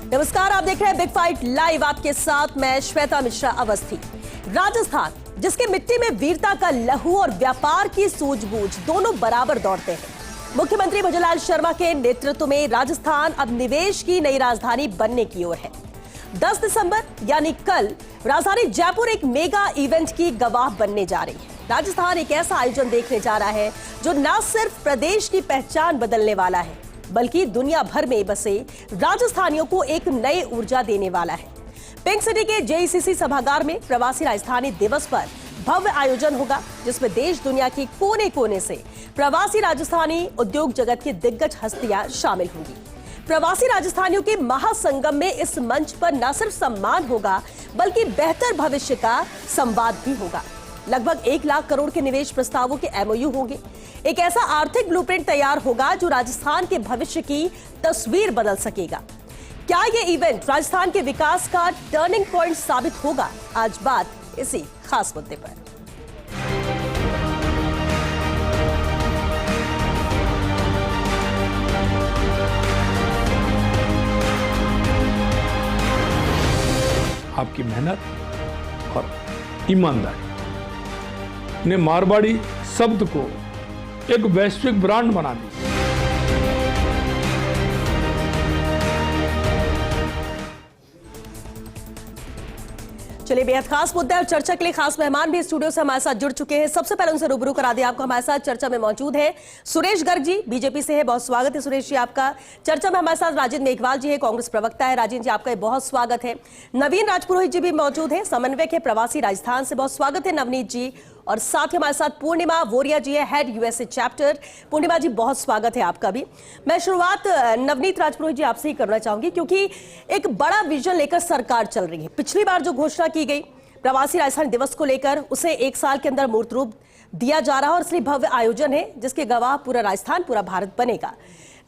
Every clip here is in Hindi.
नमस्कार, आप देख रहे हैं बिग फाइट लाइव। आपके साथ मैं श्वेता मिश्रा अवस्थी। राजस्थान, जिसकी मिट्टी में वीरता का लहू और व्यापार की सूझबूझ दोनों बराबर दौड़ते हैं। मुख्यमंत्री भजनलाल शर्मा के नेतृत्व में राजस्थान अब निवेश की नई राजधानी बनने की ओर है। 10 दिसंबर यानी कल राजधानी जयपुर एक मेगा इवेंट की गवाह बनने जा रही है। राजस्थान एक ऐसा आयोजन देखने जा रहा है जो न सिर्फ प्रदेश की पहचान बदलने वाला है, बल्कि दुनिया भर में बसे राजस्थानियों को एक नई ऊर्जा देने वाला है। पिंक सिटी के जेईसीसी सभागार में प्रवासी राजधानी दिवस पर भव्य आयोजन होगा, जिसमें देश दुनिया के कोने कोने से प्रवासी राजस्थानी उद्योग जगत की दिग्गज हस्तियां शामिल होंगी। प्रवासी राजस्थानियों के महासंगम में इस मंच पर न सिर्फ सम्मान होगा, बल्कि बेहतर भविष्य का संवाद भी होगा। लगभग 1 लाख करोड़ के निवेश प्रस्तावों के एमओयू होंगे। एक ऐसा आर्थिक ब्लूप्रिंट तैयार होगा जो राजस्थान के भविष्य की तस्वीर बदल सकेगा। क्या यह इवेंट राजस्थान के विकास का टर्निंग पॉइंट साबित होगा? आज बात इसी खास मुद्दे पर। आपकी मेहनत और ईमानदारी ने मारवाड़ी शब्द को एक वैश्विक ब्रांड बना दिया। चलिए, बेहद खास मुद्दा और चर्चा के लिए खास मेहमान भी स्टूडियो से हमारे साथ जुड़ चुके हैं। सबसे पहले उनसे रूबरू करा दिया आपको। हमारे साथ चर्चा में मौजूद है सुरेश गर्ग जी, बीजेपी से है। बहुत स्वागत है सुरेश जी आपका। चर्चा में हमारे साथ राजेंद्र मेघवाल जी है, कांग्रेस प्रवक्ता है। राजेंद्र जी आपका बहुत स्वागत है। नवीन राजपुरोहित जी भी मौजूद है, समन्वयक है प्रवासी राजस्थान से। बहुत स्वागत है नवनीत जी। और साथ ही हमारे साथ पूर्णिमा वोरिया जी है, हेड यूएसए चैप्टर। पूर्णिमा जी बहुत स्वागत है आपका भी। मैं शुरुआत नवनीत राजपुरोहित जी आपसे ही करना चाहूंगी, क्योंकि एक बड़ा विजन लेकर सरकार चल रही है। पिछली बार जो घोषणा की गई प्रवासी राजस्थान दिवस को लेकर, उसे 1 साल के अंदर मूर्त रूप दिया जा रहा है और इसलिए भव्य आयोजन है जिसके गवाह पूरा राजस्थान, पूरा भारत बनेगा।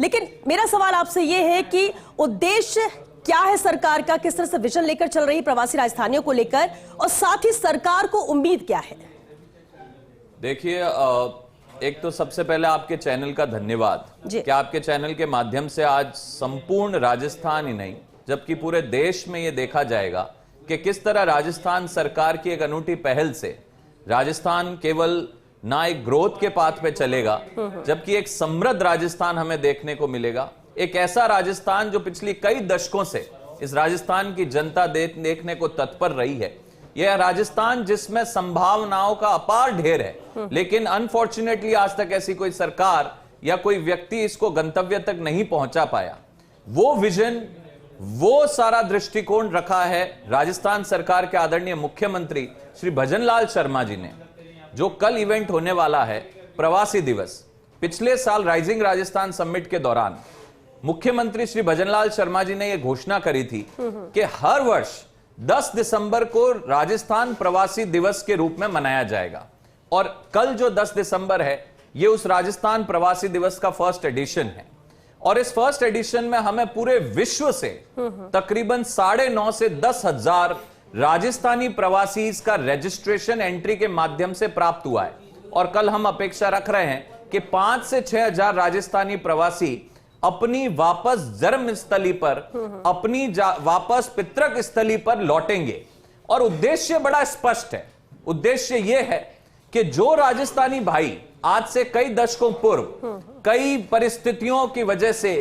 लेकिन मेरा सवाल आपसे यह है कि उद्देश्य क्या है सरकार का? किस तरह से विजन लेकर चल रही है प्रवासी राजस्थानियों को लेकर, और साथ ही सरकार को उम्मीद क्या है? देखिए, एक तो सबसे पहले आपके चैनल का धन्यवाद कि आपके चैनल के माध्यम से आज संपूर्ण राजस्थान ही नहीं, जबकि पूरे देश में यह देखा जाएगा कि किस तरह राजस्थान सरकार की एक अनूठी पहल से राजस्थान केवल ना एक ग्रोथ के पाथ पे चलेगा, जबकि एक समृद्ध राजस्थान हमें देखने को मिलेगा। एक ऐसा राजस्थान जो पिछली कई दशकों से इस राजस्थान की जनता देखने को तत्पर रही है। यह राजस्थान जिसमें संभावनाओं का अपार ढेर है, लेकिन अनफॉर्चुनेटली आज तक ऐसी कोई सरकार या कोई व्यक्ति इसको गंतव्य तक नहीं पहुंचा पाया। वो विजन, वो सारा दृष्टिकोण रखा है राजस्थान सरकार के आदरणीय मुख्यमंत्री श्री भजनलाल शर्मा जी ने। जो कल इवेंट होने वाला है प्रवासी दिवस, पिछले साल राइजिंग राजस्थान समिट के दौरान मुख्यमंत्री श्री भजनलाल शर्मा जी ने यह घोषणा करी थी कि हर वर्ष 10 दिसंबर को राजस्थान प्रवासी दिवस के रूप में मनाया जाएगा। और कल जो 10 दिसंबर है, यह उस राजस्थान प्रवासी दिवस का फर्स्ट एडिशन है। और इस फर्स्ट एडिशन में हमें पूरे विश्व से तकरीबन 9.5 से 10,000 राजस्थानी प्रवासी का रजिस्ट्रेशन एंट्री के माध्यम से प्राप्त हुआ है। और कल हम अपेक्षा रख रहे हैं कि 5 से 6,000 राजस्थानी प्रवासी अपनी वापस जन्मस्थली पर, अपनी वापस पितृक स्थली पर लौटेंगे। और उद्देश्य बड़ा स्पष्ट है। उद्देश्य यह है कि जो राजस्थानी भाई आज से कई दशकों पूर्व कई परिस्थितियों की वजह से,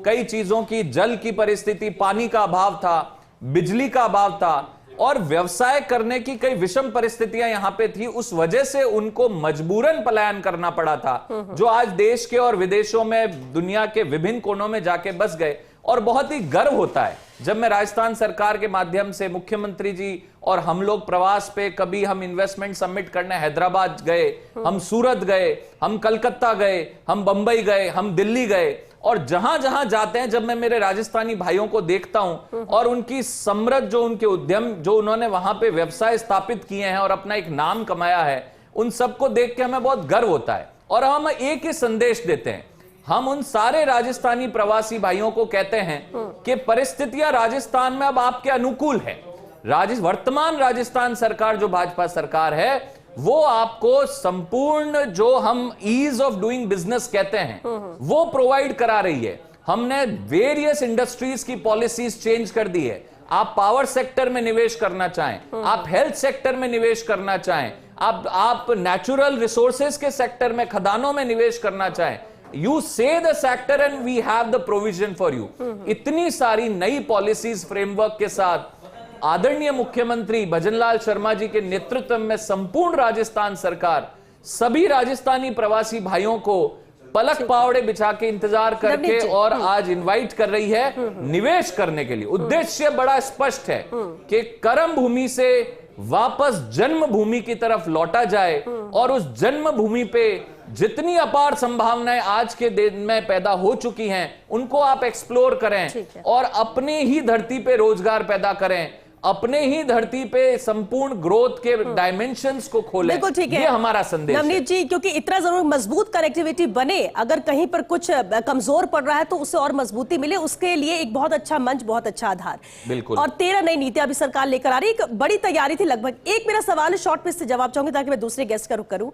कई चीजों की, जल की परिस्थिति, पानी का अभाव था, बिजली का अभाव था और व्यवसाय करने की कई विषम परिस्थितियां यहां पे थी, उस वजह से उनको मजबूरन पलायन करना पड़ा था, जो आज देश के और विदेशों में, दुनिया के विभिन्न कोनों में जाके बस गए। और बहुत ही गर्व होता है जब मैं राजस्थान सरकार के माध्यम से, मुख्यमंत्री जी और हम लोग प्रवास पे, कभी हम इन्वेस्टमेंट समिट करने हैदराबाद गए, हम सूरत गए, हम कलकत्ता गए, हम बंबई गए, हम दिल्ली गए, और जहां जहां जाते हैं जब मैं मेरे राजस्थानी भाइयों को देखता हूं और उनकी समृद्ध जो उनके उद्यम, जो उन्होंने वहां पे व्यवसाय स्थापित किए हैं और अपना एक नाम कमाया है, उन सबको देख के हमें बहुत गर्व होता है। और हम एक ही संदेश देते हैं, हम उन सारे राजस्थानी प्रवासी भाइयों को कहते हैं कि परिस्थितियां राजस्थान में अब आपके अनुकूल है। वर्तमान राजस्थान सरकार जो भाजपा सरकार है, वो आपको संपूर्ण जो हम ईज ऑफ डूइंग बिजनेस कहते हैं वो प्रोवाइड करा रही है। हमने वेरियस इंडस्ट्रीज की पॉलिसीज चेंज कर दी है। आप पावर सेक्टर में निवेश करना चाहें, आप हेल्थ सेक्टर में निवेश करना चाहें, आप नेचुरल रिसोर्सेज के सेक्टर में, खदानों में निवेश करना चाहें, you say the sector and we have the provision for you. इतनी सारी नई पॉलिसीज फ्रेमवर्क के साथ आदरणीय मुख्यमंत्री भजनलाल शर्मा जी के नेतृत्व में संपूर्ण राजस्थान सरकार सभी राजस्थानी प्रवासी भाइयों को पलक पावड़े बिछा के इंतजार करके और आज इनवाइट कर रही है निवेश करने के लिए। उद्देश्य बड़ा स्पष्ट है कि कर्म भूमि से वापस जन्मभूमि की तरफ लौटा जाए और उस जन्मभूमि पे जितनी अपार संभावनाएं आज के दिन में पैदा हो चुकी हैं उनको आप एक्सप्लोर करें और अपने ही धरती पे रोजगार पैदा करें, अपने ही धरती पे संपूर्ण ग्रोथ के डायमेंशंस को खोलें। बिल्कुल ठीक है, ये हमारा संदेश है। नवनीत जी, क्योंकि इतना जरूर मजबूत कनेक्टिविटी बने, अगर कहीं पर कुछ कमजोर पड़ रहा है तो उससे और मजबूती मिले, उसके लिए एक बहुत अच्छा मंच, बहुत अच्छा आधार। बिल्कुल। और 13 नई नीतियां अभी सरकार लेकर आ रही है, एक बड़ी तैयारी थी लगभग। एक मेरा सवाल है, शॉर्ट में इससे जवाब चाहूंगी ताकि मैं दूसरे गेस्ट का रुख करूं।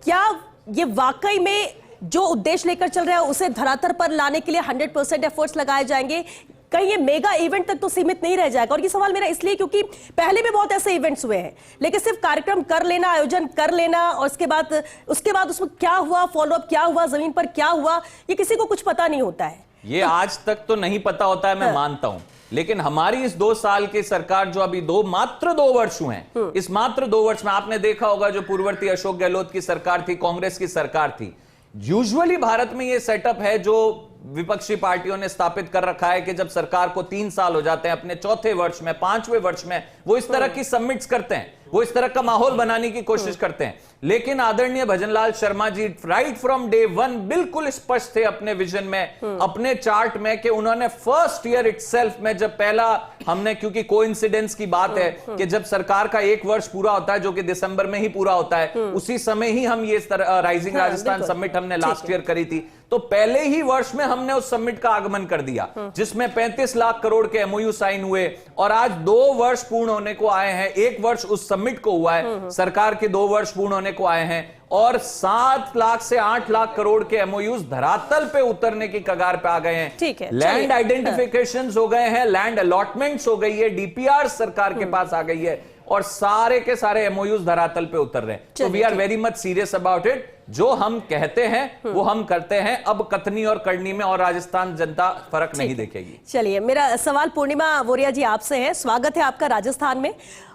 क्या ये वाकई में जो उद्देश्य लेकर चल रहा है उसे धरातल पर लाने के लिए 100% एफर्ट्स लगाए जाएंगे? कहीं ये मेगा इवेंट तक तो सीमित नहीं रह जाएगा? और ये सवाल मेरा इसलिए क्योंकि पहले भी बहुत ऐसे इवेंट्स हुए हैं, लेकिन सिर्फ कार्यक्रम कर लेना, आयोजन कर लेना और उसके बाद उसमें क्या हुआ, फॉलोअप क्या हुआ, जमीन पर क्या हुआ, ये किसी को कुछ पता नहीं होता है। ये आज तक तो नहीं पता होता है, मैं मानता हूं, लेकिन हमारी इस 2 साल की सरकार जो अभी मात्र 2 वर्ष हुए हैं, इस मात्र 2 वर्ष में आपने देखा होगा जो पूर्ववर्ती अशोक गहलोत की सरकार थी, कांग्रेस की सरकार थी, यूजुअली भारत में ये सेटअप है जो विपक्षी पार्टियों ने स्थापित कर रखा है कि जब सरकार को 3 साल हो जाते हैं, अपने चौथे वर्ष में, 5वें वर्ष में वो इस तरह की समिट्स करते हैं, वो इस तरह का माहौल बनाने की कोशिश करते हैं। लेकिन आदरणीय Bhajanlal Sharma ji right from day 1 बिल्कुल स्पष्ट थे अपने विजन में, अपने चार्ट में, कि उन्होंने फर्स्ट ईयर इटसेल्फ में जब पहला हमने, क्योंकि कोइंसिडेंस की बात है कि जब सरकार का 1 वर्ष पूरा होता है जो कि दिसंबर में ही पूरा होता है, उसी समय ही हम ये राइजिंग राजस्थान समिट हमने लास्ट ईयर करी थी, तो पहले ही वर्ष में हमने उस समिट का आगमन कर दिया जिसमें 35 लाख करोड़ के एमओयू साइन हुए और आज 2 वर्ष पूर्ण होने को आए हैं। 1 वर्ष उस समिट को हुआ है, सरकार के 2 वर्ष पूर्ण होने को आए हैं और 7 लाख से 8 लाख करोड़ के एमओयूज धरातल पे उतरने की कगार पे आ गए हैं। ठीक है, लैंड आइडेंटिफिकेशंस हो गए हैं, लैंड अलॉटमेंट्स हो गई है, डीपीआर सरकार के पास आ गई है और सारे के सारे एमओयूज धरातल पे उतर रहे हैं। तो we are very much serious about it. जो हम कहते हैं वो हम करते हैं। अब कथनी और करनी में और राजस्थान जनता फर्क नहीं देखेगी। चलिए, मेरा सवाल पूर्णिमा वोरिया जी आपसे है। स्वागत है आपका राजस्थान में।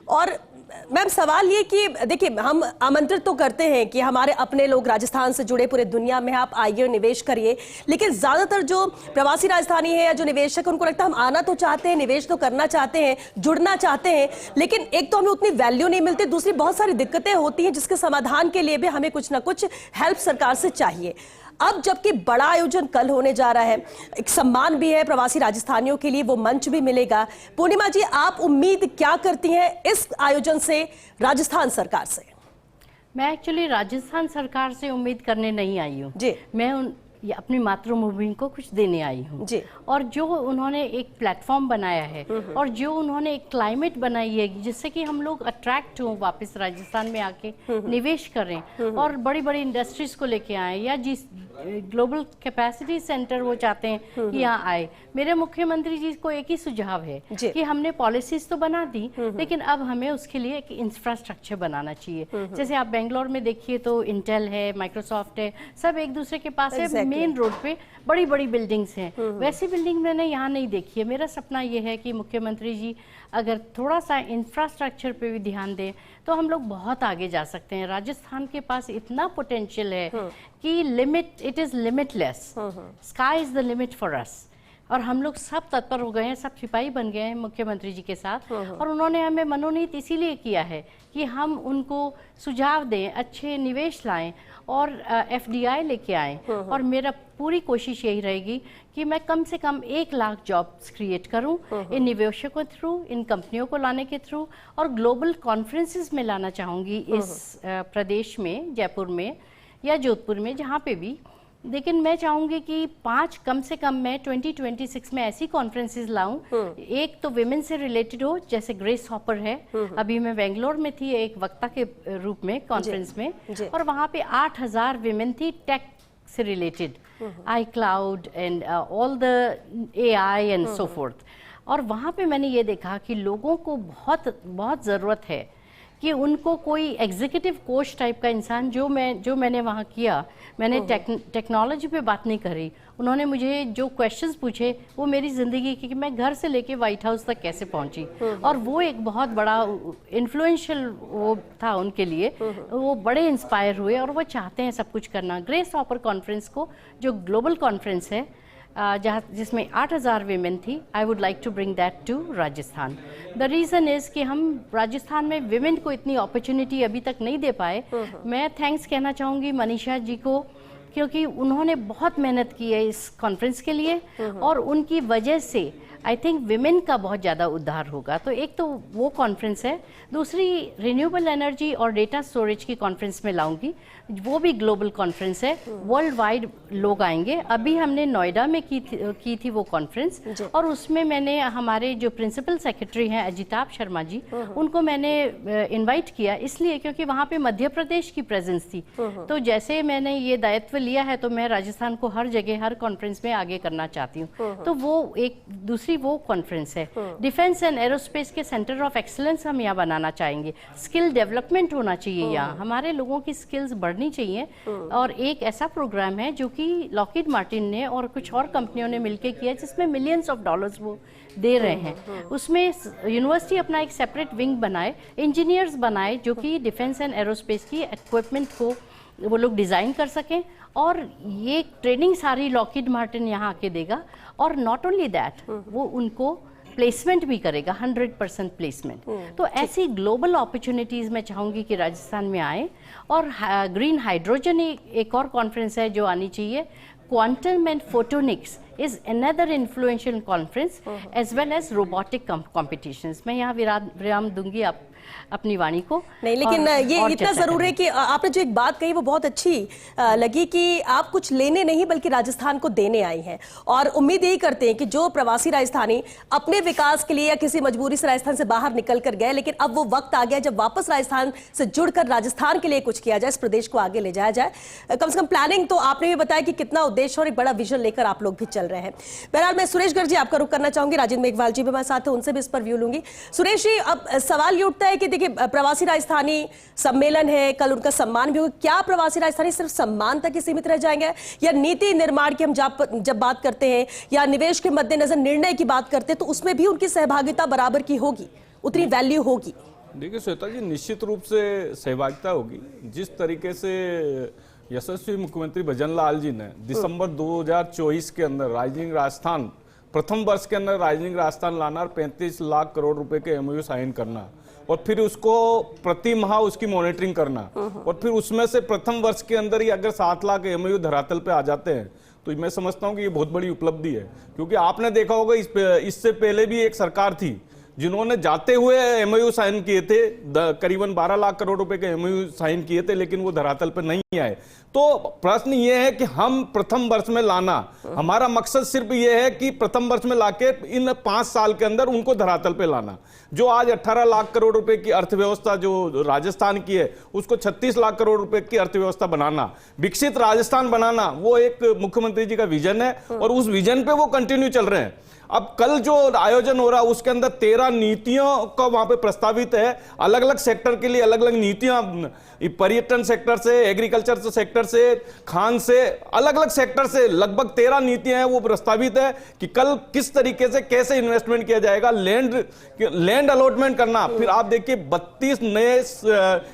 और मैम, सवाल ये कि देखिए, हम आमंत्रित तो करते हैं कि हमारे अपने लोग राजस्थान से जुड़े पूरे दुनिया में आप आइए, निवेश करिए, लेकिन ज्यादातर जो प्रवासी राजस्थानी है या जो निवेशक, उनको लगता है हम आना तो चाहते हैं, निवेश तो करना चाहते हैं, जुड़ना चाहते हैं, लेकिन एक तो हमें उतनी वैल्यू नहीं मिलती, दूसरी बहुत सारी दिक्कतें होती हैं जिसके समाधान के लिए भी हमें कुछ ना कुछ हेल्प सरकार से चाहिए। अब जबकि बड़ा आयोजन कल होने जा रहा है, एक सम्मान भी है प्रवासी राजस्थानियों के लिए, वो मंच भी मिलेगा। पूर्णिमा जी, आप उम्मीद क्या करती हैं इस आयोजन से, राजस्थान सरकार से? मैं एक्चुअली राजस्थान सरकार से उम्मीद करने नहीं आई हूँ जी। मैं अपनी मातृभूमि को कुछ देने आई हूँ जी। और जो उन्होंने एक प्लेटफॉर्म बनाया है और जो उन्होंने एक क्लाइमेट बनाई है जिससे कि हम लोग अट्रैक्ट हों, वापस राजस्थान में आके निवेश करें और बड़ी बड़ी इंडस्ट्रीज को लेके आए, या जिस ग्लोबल कैपेसिटी सेंटर वो चाहते हैं कि यहाँ आए। मेरे मुख्यमंत्री जी को एक ही सुझाव है कि हमने पॉलिसीज तो बना दी, लेकिन अब हमें उसके लिए एक इंफ्रास्ट्रक्चर बनाना चाहिए। जैसे आप बेंगलोर में देखिए तो इंटेल है, माइक्रोसॉफ्ट है, सब एक दूसरे के पास है, मेन रोड पे बड़ी बड़ी बिल्डिंग्स हैं। वैसी बिल्डिंग मैंने यहाँ नहीं देखी है। मेरा सपना ये है कि मुख्यमंत्री जी अगर थोड़ा सा इंफ्रास्ट्रक्चर पे भी ध्यान दें तो हम लोग बहुत आगे जा सकते हैं। राजस्थान के पास इतना पोटेंशियल है कि it is limitless, sky is the limit for us. और हम लोग सब तत्पर हो गए हैं, सब सिपाही बन गए हैं मुख्यमंत्री जी के साथ। और उन्होंने हमें मनोनीत इसीलिए किया है कि हम उनको सुझाव दें, अच्छे निवेश लाएं और FDI लेके आएं। और मेरा पूरी कोशिश यही रहेगी कि मैं कम से कम 1 लाख जॉब्स क्रिएट करूं इन निवेशकों के थ्रू, इन कंपनियों को लाने के थ्रू, और ग्लोबल कॉन्फ्रेंसेस में लाना चाहूँगी इस प्रदेश में, जयपुर में या जोधपुर में, जहाँ पे भी। लेकिन मैं चाहूँगी कि कम से कम मैं 2026 में ऐसी कॉन्फ्रेंसेस लाऊं, एक तो विमेन से रिलेटेड हो, जैसे ग्रेस हॉपर है। अभी मैं बेंगलोर में थी एक वक्ता के रूप में कॉन्फ्रेंस में, और वहाँ पे 8000 विमेन थी टेक से related. iCloud and all the AI and so forth। और वहाँ पे मैंने ये देखा कि लोगों को बहुत ज़रूरत है कि उनको कोई एग्जीक्यूटिव कोच टाइप का इंसान, जो मैंने वहाँ किया, मैंने टेक्नोलॉजी पे बात नहीं करी। उन्होंने मुझे जो क्वेश्चंस पूछे वो मेरी ज़िंदगी की, कि मैं घर से लेके वाइट हाउस तक कैसे पहुँची, और वो एक बहुत बड़ा इन्फ्लुएंशियल वो था उनके लिए। वो बड़े इंस्पायर हुए और वो चाहते हैं सब कुछ करना। ग्रेस हॉपर कॉन्फ्रेंस को, जो ग्लोबल कॉन्फ्रेंस है जिसमें 8000 वीमेन थी, I would like to bring that to Rajasthan. The reason is कि हम राजस्थान में विमेन को इतनी अपॉर्चुनिटी अभी तक नहीं दे पाए। मैं थैंक्स कहना चाहूँगी मनीषा जी को, क्योंकि उन्होंने बहुत मेहनत की है इस कॉन्फ्रेंस के लिए, और उनकी वजह से आई थिंक विमेन का बहुत ज़्यादा उद्धार होगा। तो एक तो वो कॉन्फ्रेंस है, दूसरी रिन्यूएबल एनर्जी और डेटा स्टोरेज की कॉन्फ्रेंस में लाऊंगी, वो भी ग्लोबल कॉन्फ्रेंस है, वर्ल्ड वाइड लोग आएंगे। अभी हमने नोएडा में की थी वो कॉन्फ्रेंस, और उसमें मैंने हमारे जो प्रिंसिपल सेक्रेटरी हैं अजिताभ शर्मा जी, उनको मैंने इनवाइट किया, इसलिए क्योंकि वहाँ पे मध्य प्रदेश की प्रेजेंस थी। तो जैसे मैंने ये दायित्व लिया है, तो मैं राजस्थान को हर जगह हर कॉन्फ्रेंस में आगे करना चाहती हूँ। तो वो एक दूसरी वो कॉन्फ्रेंस है। डिफेंस एंड एरोस्पेस के सेंटर ऑफ एक्सीलेंस हम यहाँ बनाना चाहेंगे। स्किल डेवलपमेंट होना चाहिए यहाँ, हमारे लोगों की स्किल्स बढ़नी चाहिए। और एक ऐसा प्रोग्राम है जो कि लॉकहीड मार्टिन ने और कुछ और कंपनियों ने मिलकर किया, जिसमें मिलियंस ऑफ डॉलर्स वो दे रहे हैं। उसमें यूनिवर्सिटी अपना एक सेपरेट विंग बनाए, इंजीनियर्स बनाए जो कि डिफेंस एंड एरोस्पेस की इक्विपमेंट को वो लोग डिज़ाइन कर सकें, और ये ट्रेनिंग सारी लॉकहीड मार्टिन यहाँ आके देगा। और नॉट ओनली दैट, वो उनको प्लेसमेंट भी करेगा, 100% प्लेसमेंट। तो ऐसी ग्लोबल अपॉर्चुनिटीज़ मैं चाहूँगी कि राजस्थान में आए। और ग्रीन हाइड्रोजन एक और कॉन्फ्रेंस है जो आनी चाहिए। Quantum and photonics is another influential conference as well as robotic competitions। मैं यहाँ विराम दूंगी अपनी वाणी को। नहीं, लेकिन ये इतना जरूर है कि आपने जो एक बात कही वो बहुत अच्छी लगी, कि आप कुछ लेने नहीं बल्कि राजस्थान को देने आई हैं। और उम्मीद यही करते हैं कि जो प्रवासी राजस्थानी अपने विकास के लिए या किसी मजबूरी से राजस्थान से बाहर निकल कर गए, लेकिन अब वो वक्त आ गया जब वापस राजस्थान से जुड़कर राजस्थान के लिए कुछ किया जाए, इस प्रदेश को आगे ले जाया जाए। कम से कम प्लानिंग तो आपने भी बताया कि कितना उद्देश्य और एक बड़ा विजन लेकर आप लोग भी चल रहे हैं। बहरहाल मैं सुरेश गर्ग जी आपका रुख करना चाहूंगी, राजेंद्र मेघवाल जी भी हमारे साथ हैं, उनसे भी इस पर व्यू लूंगी। सुरेश जी, अब सवाल ये उठता है कि देखिए, प्रवासी राजस्थानी सम्मेलन है, कल उनका सम्मान भी होगा। क्या प्रवासी राजस्थानी सिर्फ सम्मान तक ही सीमित रह जाएंगे, या नीति निर्माण की हम जब बात करते हैं या निवेश के मद्देनजर निर्णय की बात करते हैं, तो उसमें भी उनकी सहभागिता बराबर की होगी, उतनी वैल्यू होगी? देखिए श्वेता जी, निश्चित रूप से सहभागिता होगी। जिस तरीके से यशस्वी मुख्यमंत्री भजन लाल जी ने दिसंबर 2024 के अंदर राइजिंग राजस्थान, प्रथम वर्ष के अंदर राइजिंग राजस्थान लाना और 35 लाख करोड़ रुपए के एमओयू साइन करना, और फिर उसको प्रति माह उसकी मॉनिटरिंग करना, और फिर उसमें से प्रथम वर्ष के अंदर ही अगर 7 लाख एमओयू धरातल पे आ जाते हैं, तो मैं समझता हूं कि ये बहुत बड़ी उपलब्धि है। क्योंकि आपने देखा होगा इससे पहले भी एक सरकार थी जिन्होंने जाते हुए एमओयू साइन किए थे, करीबन 12 लाख करोड़ रुपए के एमओयू साइन किए थे, लेकिन वो धरातल पर नहीं आए। तो प्रश्न ये है कि हम प्रथम वर्ष में लाना, हमारा मकसद सिर्फ ये है कि प्रथम वर्ष में लाके इन 5 साल के अंदर उनको धरातल पे लाना। जो आज 18 लाख करोड़ रुपए की अर्थव्यवस्था जो राजस्थान की है, उसको 36 लाख करोड़ रुपए की अर्थव्यवस्था बनाना, विकसित राजस्थान बनाना, वो एक मुख्यमंत्री जी का विजन है, और उस विजन पे वो कंटिन्यू चल रहे हैं। अब कल जो आयोजन हो रहा है उसके अंदर 13 नीतियों का वहां पे प्रस्तावित है, अलग अलग सेक्टर के लिए अलग अलग नीतियां, पर्यटन सेक्टर से, एग्रीकल्चर सेक्टर से, खान से, अलग अलग सेक्टर से लगभग 13 नीतियां हैं वो प्रस्तावित है कि कल किस तरीके से कैसे इन्वेस्टमेंट किया जाएगा, लैंड अलॉटमेंट करना। फिर आप देखिए 32 नए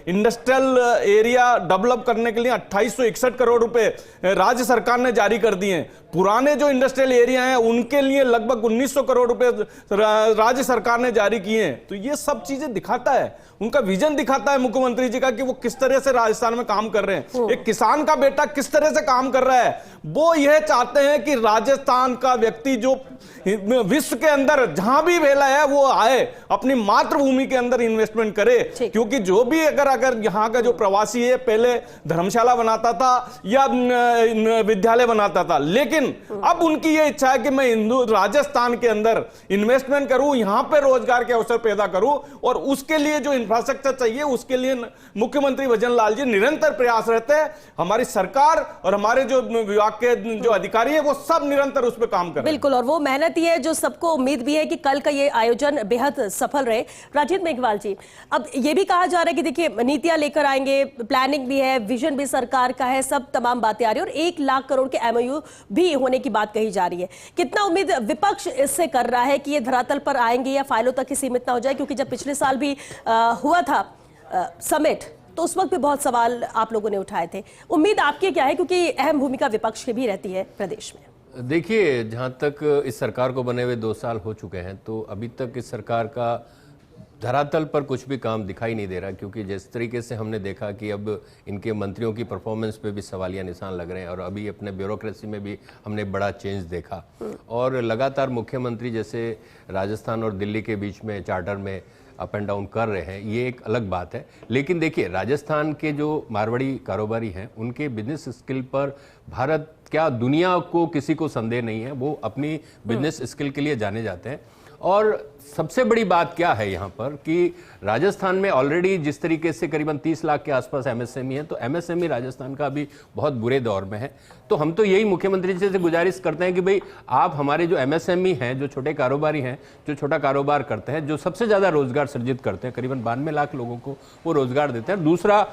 इंडस्ट्रियल एरिया डेवलप करने के लिए 2861 करोड़ रुपए राज्य सरकार ने जारी कर दिए हैं। पुराने जो इंडस्ट्रियल एरिया हैं उनके लिए लगभग 1900 करोड़ रुपए राज्य सरकार ने जारी किए हैं। तो ये सब चीजें दिखाता है, उनका विजन दिखाता है मुख्यमंत्री जी का कि वो किस तरह से राजस्थान में काम कर रहे हैं। एक किसान का बेटा किस तरह से काम कर रहा है, वो यह चाहते हैं कि राजस्थान का व्यक्ति जो विश्व के अंदर जहां भी वेला है वो आए, अपनी मातृभूमि के अंदर इन्वेस्टमेंट करे। क्योंकि जो भी अगर यहाँ का जो प्रवासी है पहले धर्मशाला बनाता था या विद्यालय बनाता था, लेकिन अब उनकी ये इच्छा है कि मैं राजस्थान राजस्थान के अंदर इन्वेस्टमेंट करूं, यहां पे रोजगार के अवसर पैदा करूं, और उसके लिए जो इंफ्रास्ट्रक्चर चाहिए उसके लिए मुख्यमंत्री भजन लाल जी निरंतर प्रयास रहते हैं। हमारी सरकार और हमारे जो विभाग के जो अधिकारी है वो सब निरंतर उस पर काम कर रहे हैं। बिल्कुल, और वो मेहनत ही है जो सबको उम्मीद भी है कि कल का ये आयोजन बेहद सफल रहे। राजीव मेघवाल जी, अब ये भी कहा जा रहा है कि देखिए नीतियां लेकर आएंगे, प्लानिंग भी है, विजन भी सरकार का है, सब तमाम बातें आ रही है, और 1 लाख करोड़ के MOU भी होने की बात कही जा रही है। कितना उम्मीद विपक्ष इससे कर रहा है कि ये धरातल पर आएंगे या फाइलों तक ही सीमित ना हो जाए? क्योंकि जब पिछले साल भी हुआ था समिट, तो उस वक्त भी बहुत सवाल आप लोगों ने उठाए थे। उम्मीद आपकी क्या है, क्योंकि अहम भूमिका विपक्ष की भी रहती है प्रदेश में? देखिए, जहाँ तक इस सरकार को बने हुए 2 साल हो चुके हैं, तो अभी तक इस सरकार का धरातल पर कुछ भी काम दिखाई नहीं दे रहा, क्योंकि जिस तरीके से हमने देखा कि अब इनके मंत्रियों की परफॉर्मेंस पे भी सवालिया निशान लग रहे हैं, और अभी अपने ब्यूरोक्रेसी में भी हमने बड़ा चेंज देखा, और लगातार मुख्यमंत्री जैसे राजस्थान और दिल्ली के बीच में चार्टर में अप एंड डाउन कर रहे हैं, ये एक अलग बात है। लेकिन देखिए, राजस्थान के जो मारवाड़ी कारोबारी हैं, उनके बिजनेस स्किल पर भारत क्या दुनिया को किसी को संदेह नहीं है, वो अपनी बिजनेस स्किल के लिए जाने जाते हैं। और सबसे बड़ी बात क्या है यहाँ पर कि राजस्थान में ऑलरेडी जिस तरीके से करीबन 30 लाख के आसपास MSME है, तो MSME राजस्थान का अभी बहुत बुरे दौर में है। तो हम तो यही मुख्यमंत्री जी से गुजारिश करते हैं कि भाई आप हमारे जो MSME हैं, जो छोटे कारोबारी हैं, जो छोटा कारोबार करते हैं, जो सबसे ज़्यादा रोजगार सृजित करते हैं, करीबन 92 लाख लोगों को वो रोजगार देते हैं। दूसरा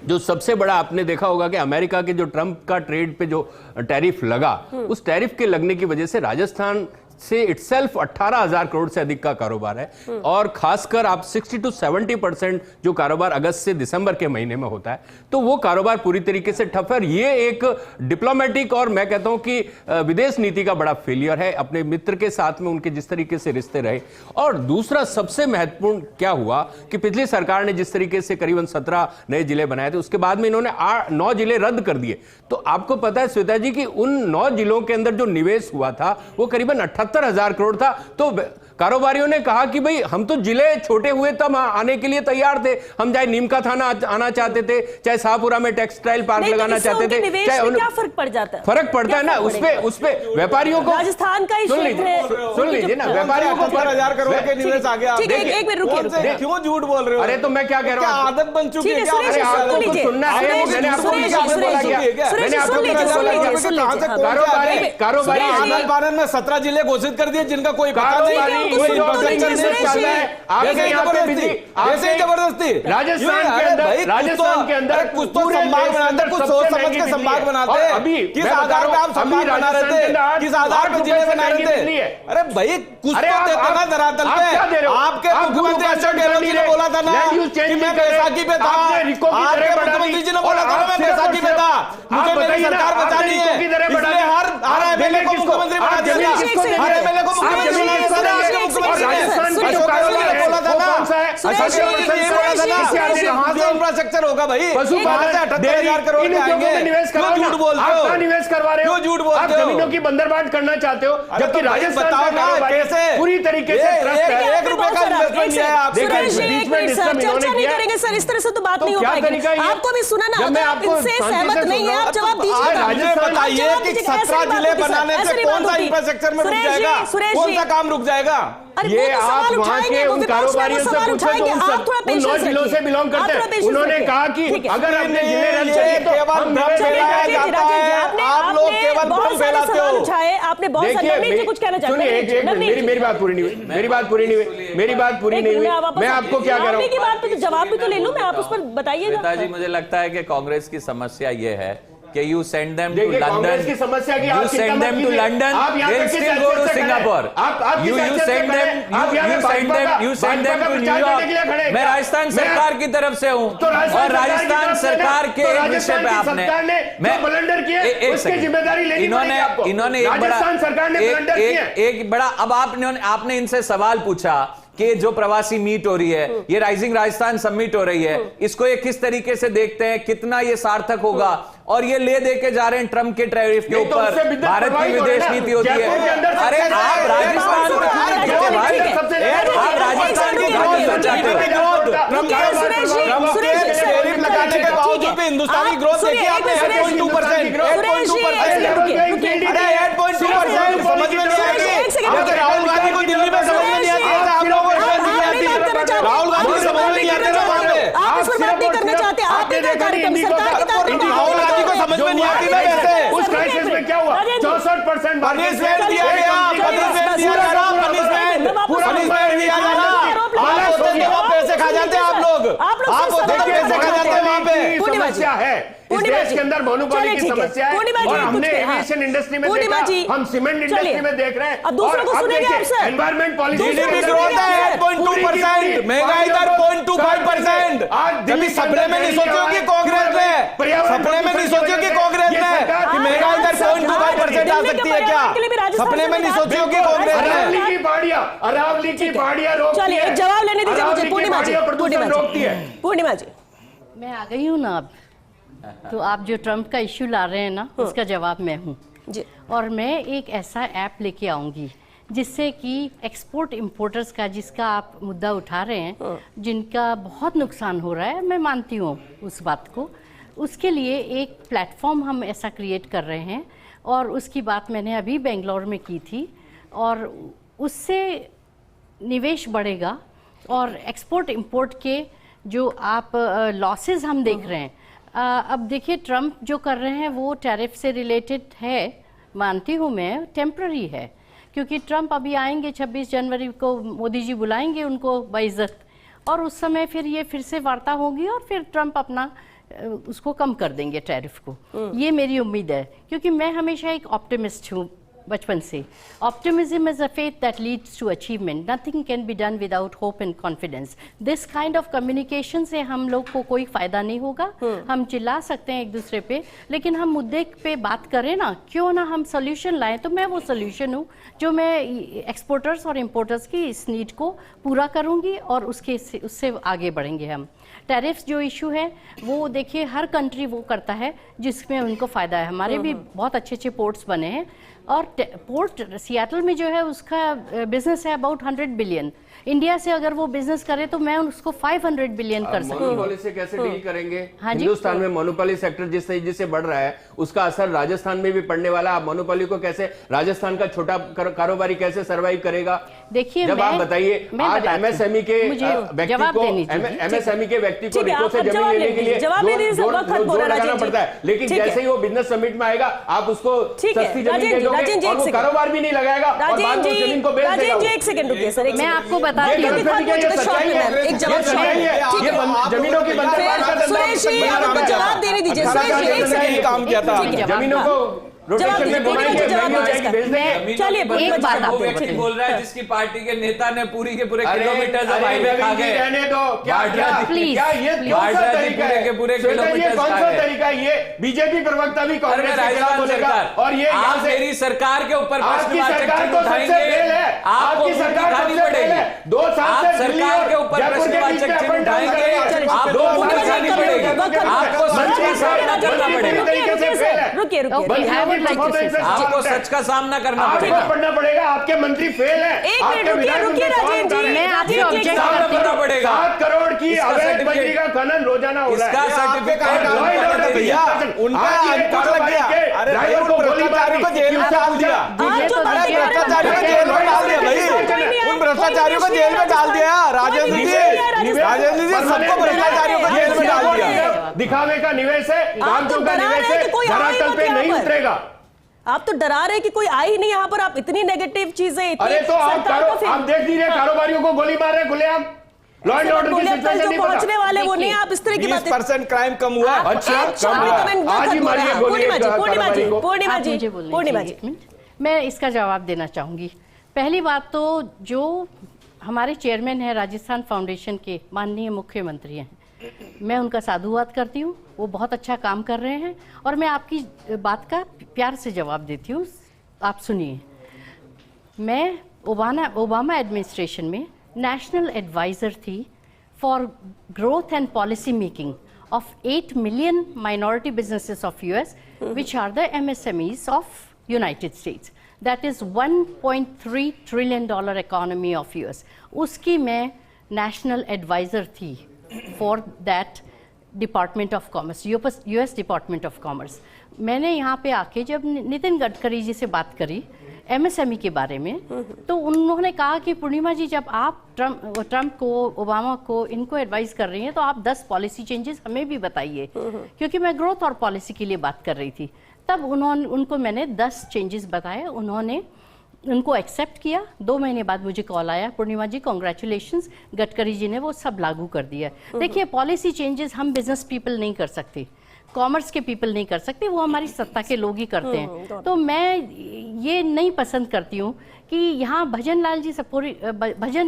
जो सबसे बड़ा आपने देखा होगा कि अमेरिका के जो ट्रंप का ट्रेड पे जो टैरिफ लगा, उस टैरिफ के लगने की वजह से राजस्थान से इटसेल्फ 18,000 करोड़ से अधिक का कारोबार है, और खासकर आप 60 to 70% जो कारोबार अगस्त से दिसंबर के महीने में होता है, तो वो कारोबार पूरी तरीके से ठप है। ये एक डिप्लोमेटिक और मैं कहता हूं कि विदेश नीति का बड़ा फेलियर है, अपने मित्र के साथ में उनके जिस तरीके से रिश्ते रहे। और दूसरा सबसे महत्वपूर्ण क्या हुआ कि पिछली सरकार ने जिस तरीके से करीबन 17 नए जिले बनाए थे, उसके बाद में इन्होंने 9 जिले रद्द कर दिए। तो आपको पता है श्वेता जी कि उन 9 जिलों के अंदर जो निवेश हुआ था वो करीबन 78,000 करोड़ था। तो कारोबारियों ने कहा कि भाई हम तो जिले छोटे हुए तब आने के लिए तैयार थे, हम चाहे नीम का थाना आना चाहते थे, चाहे शाहपुरा में टेक्सटाइल पार्क लगाना चाहते थे, चाहे क्या फर्क पड़ जाता है? फर्क पड़ता है ना, उसपे व्यापारियों को राजस्थान का सुन लीजिए ना, व्यापारियों को 70,000 करोड़ के निवेश आ गया। एक मिनट रुकिए, क्यों झूठ बोल रहे हो? अरे तो मैं क्या कह रहा हूँ, आदत बन चुकी है, आपको सुनना है, मैंने आपको कारोबारी आनंद बानंद में 17 जिले घोषित कर दिए जिनका कोई पता नहीं, जबरदस्ती राजस्थान के अंदर कुछ तो संभाग बनाते, कुछ सोच समझ के संभाग बनाते। अभी किस आधार पे आप संभाग बना रहे थे, किस आधार पे जिले बना रहे थे? अरे भाई कुछ तो देते ना धरातल पे। आपके मुख्यमंत्री अशोक गहलोत जी ने बोला था ना कि मैं बैसाखी पे था, आपके मुख्यमंत्री जी ने बोला था मैं बैसाखी पे था, मुझे मेरी सरकार बचानी है, इसलिए हर एमएलए को मुख्यमंत्री बना दिया, हर एमएलए को मुख्यमंत्री इंफ्रास्ट्रक्चर होगा भाई, 78,000 करोड़ झूठ बोलते हो, निवेश करवा रहे हो, झूठ बोलते हो, जमीनों की बंदरबांट करना चाहते हो, जबकि राजस्थान कैसे पूरी तरीके से 1 रुपए का इन्वेस्टमेंट किया है आपने। चर्चा नहीं करेंगे सर, इस तरह से तो बात नहीं हो पाएगी। आपको भी सुना ना, अगर आप इनसे सहमत नहीं है आप जवाब दीजिए। बताइए कि 17 जिले बनाने से कौन सा इंफ्रास्ट्रक्चर में रुक जाएगा, कौन सा काम रुक जाएगा? ये आप वहाँ के उन कारोबारियों से पूछो जो उन 9 जिलों से बिलोंग करते हैं, उन्होंने कहा कि अगर हमने जिले रद्द चाहिए तो हम फैलाया जाता है, आप लोग केवल भ्रम फैलाते हो। आपने बहुत सारे कुछ कहना चाहते हैं, मेरी बात पूरी नहीं हुई, मेरी बात पूरी नहीं हुई, मैं आपको क्या कह रहा हूँ, बात पे जवाब भी तो ले लूं मैं, आप उस पर बताइए। पिताजी मुझे लगता है कि कांग्रेस की समस्या ये है कि you send them to London, की समस्या की you send them to London, they'll still go to Singapore. You send them to New York. मैं राजस्थान सरकार की तरफ से हूँ और राजस्थान सरकार के विषय पे आपने एक सेकंड, इन्होंने एक बड़ा अब आपने इनसे सवाल पूछा कि जो प्रवासी मीट हो रही है, ये राइजिंग राजस्थान समिट हो रही है, इसको ये किस तरीके से देखते हैं, कितना ये सार्थक होगा, और ये ले दे के जा रहे हैं ट्रम्प के टैरिफ के ऊपर, भारत की विदेश नीति होती है। अरे आप राजस्थान को भाई, आप राजस्थान को जाने के बावजूद भी हिंदुस्तानी ग्रोथ देखिए आपने 8.2%, 8.2%, अरे 8.2% समझ में नहीं आती। राहुल गांधी को दिल्ली में समझ में नहीं आती, आप लोगों को समझ में नहीं आती। राहुल गांधी समझ में नहीं आते ना वहां पे, आप इस पर बात नहीं करना चाहते, आप एक कार्यक्रम सरकार के तहत राहुल गांधी को समझ में नहीं आती ना वैसे। उस क्राइसिस में क्या हुआ? 64% पनिशमेंट दिया गया, पनिशमेंट दिया जाना, पनिशमेंट दिया जाना। आप होते तो वहाँ पैसे खा जाते आप लोग, आप होते तो पैसे खा जाते वहाँ पे। समस्या है इस देश के अंदर, मोनोपोली की समस्या है और हमने एविएशन इंडस्ट्री में देखा, हम सीमेंट इंडस्ट्री में देख रहे हैं। अब दूसरों को सुनेंगे आप sir. Environment policy GDP growth है 8.2%, महंगाई दर 0.25%। आज दिल्ली सपने में नहीं सोची होगी कांग्रेस ने, सपने में नहीं सोची होगी कांग्रेस ने कि महंगाई दर 0.25% आ सकती है क्या? सपने में नहीं सोची होगी कांग्रेस ने। अरावली की पहाड़ियां रोकती है। चलिए एक जवाब लेने दीजिए मुझे, पूर्णिमा जी। प्रदूषण रोकती है। पूर्णिमा जी, मैं आ गई हूँ ना अब, तो आप जो ट्रंप का इश्यू ला रहे हैं ना, उसका जवाब मैं हूँ जी। और मैं एक ऐसा ऐप लेके आऊँगी जिससे कि एक्सपोर्ट इंपोर्टर्स का, जिसका आप मुद्दा उठा रहे हैं, जिनका बहुत नुकसान हो रहा है, मैं मानती हूँ उस बात को, उसके लिए एक प्लेटफॉर्म हम ऐसा क्रिएट कर रहे हैं। और उसकी बात मैंने अभी बेंगलोर में की थी और उससे निवेश बढ़ेगा और एक्सपोर्ट इंपोर्ट के जो आप लॉसेस हम देख रहे हैं, अब देखिए ट्रंप जो कर रहे हैं वो टैरिफ से रिलेटेड है, मानती हूँ मैं, टेम्प्ररी है, क्योंकि ट्रंप अभी आएंगे 26 जनवरी को, मोदी जी बुलाएंगे उनको बाइज्जत, और उस समय फिर ये फिर से वार्ता होगी और फिर ट्रंप अपना उसको कम कर देंगे टैरिफ को। ये मेरी उम्मीद है, क्योंकि मैं हमेशा एक ऑप्टिमिस्ट हूँ बचपन से। Optimism is a faith that leads to achievement, nothing can be done without hope and confidence. This kind of communication से हम लोग को कोई फायदा नहीं होगा। हम चिल्ला सकते हैं एक दूसरे पे, लेकिन हम मुद्दे पे बात करें ना, क्यों ना हम सोल्यूशन लाएं। तो मैं वो सोल्यूशन हूँ जो मैं एक्सपोर्टर्स और इम्पोर्टर्स की इस नीड को पूरा करूँगी और उससे आगे बढ़ेंगे हम। टैरिफ्स जो इशू है वो देखिए हर कंट्री वो करता है जिसमें उनको फ़ायदा है। हमारे भी बहुत अच्छे अच्छे पोर्ट्स बने हैं और पोर्ट सियाटल में जो है उसका बिजनेस है अबाउट 100 बिलियन। इंडिया से अगर वो बिजनेस करे तो मैं उसको 500 बिलियन कर सकती हूँ। मोनोपोली से कैसे डील करेंगे? हाँ जी? हिंदुस्तान में मोनोपोली सेक्टर जिस तेजी से बढ़ रहा है उसका असर राजस्थान में भी पड़ने वाला। आप मोनोपोली को कैसे, राजस्थान का छोटा कारोबारी कैसे सर्वाइव करेगा? देखिए जब आप बताइए, आज एमएसएमई के व्यक्ति को रिको से जमीन लेने के लिए जोर लगाना पड़ता है, लेकिन जैसे ही वो बिजनेस समिट में आएगा आप उसको सस्ती जमीन दे दोगे और वो कारोबार भी नहीं लगाएगा और बाद में जमीन को बेच देगा। एक सेकंड रुकिए सर, मैं आपको बता जमीनों की जवाब देने दीजिए। काम किया था जमीनों को रोटेशन में चलिए एक बात आप बोल रहा है जिसकी पार्टी के नेता ने पूरी के पूरे किलोमीटर रहने दो। क्या ये कौन सा तरीका है? ये कौन सा तरीका है? ये बीजेपी प्रवक्ता भी कांग्रेस के खिलाफ बोलेगा और ये आप मेरी सरकार के ऊपर आपकी सरकार को सबसे फेल है। आपकी सरकार सबसे फेल है। 2 साल से सरकार के ऊपर प्रश्नवाचक चिन्ह उठाएंगे, आपको उठानी पड़ेगी, आपको सच का सामना करना पड़ेगा। रुकिए आपको सच का सामना करना पड़ेगा, पढ़ना पड़ेगा। आपके मंत्री फेल है। एक मिनट रुकिए राजेंद्र जी, मैं आपसे ऑब्जेक्ट करना पड़ेगा। 7 करोड़ की अवैध बजरी का खनन रोजाना हो रहा है। इसका सर्टिफिकेट भैया उनका अंकुश लग गया। अरे ड्राइवर को भ्रष्टाचारियों को जेल में डाल दिया, भ्रष्टाचारियों को जेल में डाल दिया भाई, उन भ्रष्टाचारियों को जेल में डाल दिया। राजेंद्र जी सबको भ्रष्टाचारियों को जेल में डाल दिया। दिखावे का निवेश है, कामचोर का निवेश है, धरातल पे नहीं उतरेगा। आप तो डरा रहे कि कोई आई ही नहीं यहाँ पर, आप इतनी नेगेटिव चीजें। अरे तो आप देख लीजिए, कारोबारियों को गोली मार रहे खुलेआम। लॉ एंड ऑर्डर की सिचुएशन नहीं पहुंचने वाले वो नहीं, आप इस तरह की बातें। 20% क्राइम कम हुआ। अच्छा कम हुआ। आज ही मारिए गोली। पूर्णिमा जी, मैं इसका जवाब देना चाहूंगी। पहली बात तो जो हमारे चेयरमैन है राजस्थान फाउंडेशन के माननीय मुख्यमंत्री हैं, मैं उनका साधुवाद करती हूँ। वो बहुत अच्छा काम कर रहे हैं और मैं आपकी बात का प्यार से जवाब देती हूँ। आप सुनिए, मैं ओबामा एडमिनिस्ट्रेशन में नेशनल एडवाइज़र थी for growth and policy making of 8 million minority businesses of US which are the MSMEs of United States. That is $1.3 trillion economy of US. उसकी मैं नेशनल एडवाइज़र थी for that department of commerce, US department of commerce. मैंने यहाँ पे आके जब नितिन गडकरी जी से बात करी एमएसएमई के बारे में, तो उन्होंने कहा कि पूर्णिमा जी, जब आप ट्रम्प को, ओबामा को, इनको एडवाइस कर रही हैं तो आप 10 पॉलिसी चेंजेस हमें भी बताइए, क्योंकि मैं ग्रोथ और पॉलिसी के लिए बात कर रही थी। तब उनको मैंने 10 चेंजेस बताए, उन्होंने उनको एक्सेप्ट किया। 2 महीने बाद मुझे कॉल आया, पूर्णिमा जी कॉन्ग्रेचुलेशंस, गडकरी जी ने वो सब लागू कर दिया। देखिए, पॉलिसी चेंजेस हम बिजनेस पीपल नहीं कर सकते, कॉमर्स के पीपल नहीं कर सकते, वो हमारी सत्ता के लोग ही करते हैं। तो मैं ये नहीं पसंद करती हूँ कि यहाँ भजन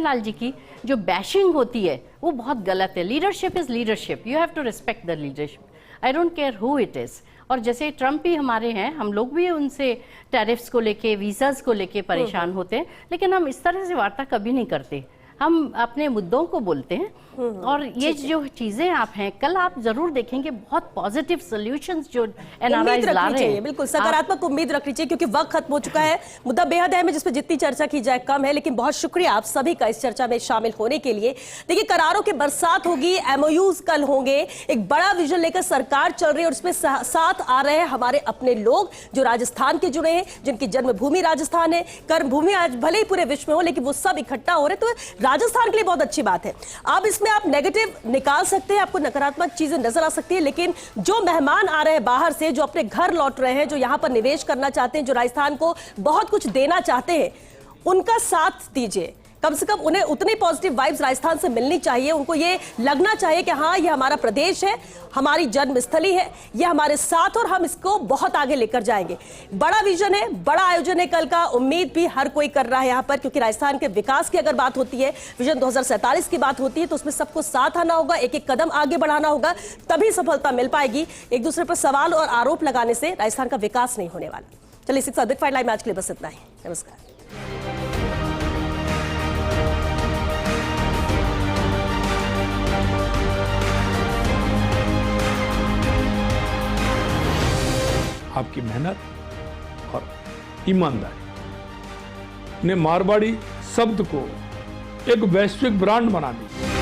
लाल जी की जो बैशिंग होती है वो बहुत गलत है। Leadership is leadership, you have to respect the leadership, I don't care who it is. और जैसे ट्रम्प ही हमारे हैं, हम लोग भी उनसे टैरिफ्स को लेके, वीज़ाज़ को लेके परेशान होते हैं, लेकिन हम इस तरह से वार्ता कभी नहीं करते, हम अपने मुद्दों को बोलते हैं। और ये जो चीजें आप हैं, कल आप जरूर देखेंगे बहुत पॉजिटिव सॉल्यूशंस जो एनआरआईज ला रहे हैं। बिल्कुल सकारात्मक उम्मीद रखनी चाहिए, क्योंकि वक्त खत्म हो चुका है। मुद्दा बेहद अहम है, जिस पर जितनी चर्चा की जाए कम है, लेकिन बहुत शुक्रिया आप सभी का इस चर्चा में शामिल होने के लिए। देखिए, करारों की बरसात होगी, एमओयूज कल होंगे, एक बड़ा विजन लेकर सरकार चल रही है और उसमें साथ आ रहे हैं हमारे अपने लोग जो राजस्थान के जुड़े हैं, जिनकी जन्मभूमि राजस्थान है, कर्मभूमि आज भले ही पूरे विश्व में हो, लेकिन वो सब इकट्ठा हो रहे, तो राजस्थान के लिए बहुत अच्छी बात है। अब इसमें आप नेगेटिव निकाल सकते हैं, आपको नकारात्मक चीजें नजर आ सकती है, लेकिन जो मेहमान आ रहे हैं बाहर से, जो अपने घर लौट रहे हैं, जो यहां पर निवेश करना चाहते हैं, जो राजस्थान को बहुत कुछ देना चाहते हैं, उनका साथ दीजिए। कम से कम उन्हें उतनी पॉजिटिव वाइब्स राजस्थान से मिलनी चाहिए, उनको ये लगना चाहिए कि हाँ, ये हमारा प्रदेश है, हमारी जन्मस्थली है, ये हमारे साथ, और हम इसको बहुत आगे लेकर जाएंगे। बड़ा विजन है, बड़ा आयोजन है कल का, उम्मीद भी हर कोई कर रहा है यहाँ पर, क्योंकि राजस्थान के विकास की अगर बात होती है, विजन 2047 की बात होती है, तो उसमें सबको साथ आना होगा, एक एक कदम आगे बढ़ाना होगा, तभी सफलता मिल पाएगी। एक दूसरे पर सवाल और आरोप लगाने से राजस्थान का विकास नहीं होने वाला। चलिए, इसी के साथ बिग फाइट लाइव में आज के लिए बस इतना ही। नमस्कार। आपकी मेहनत और ईमानदारी ने मारवाड़ी शब्द को एक वैश्विक ब्रांड बना दी।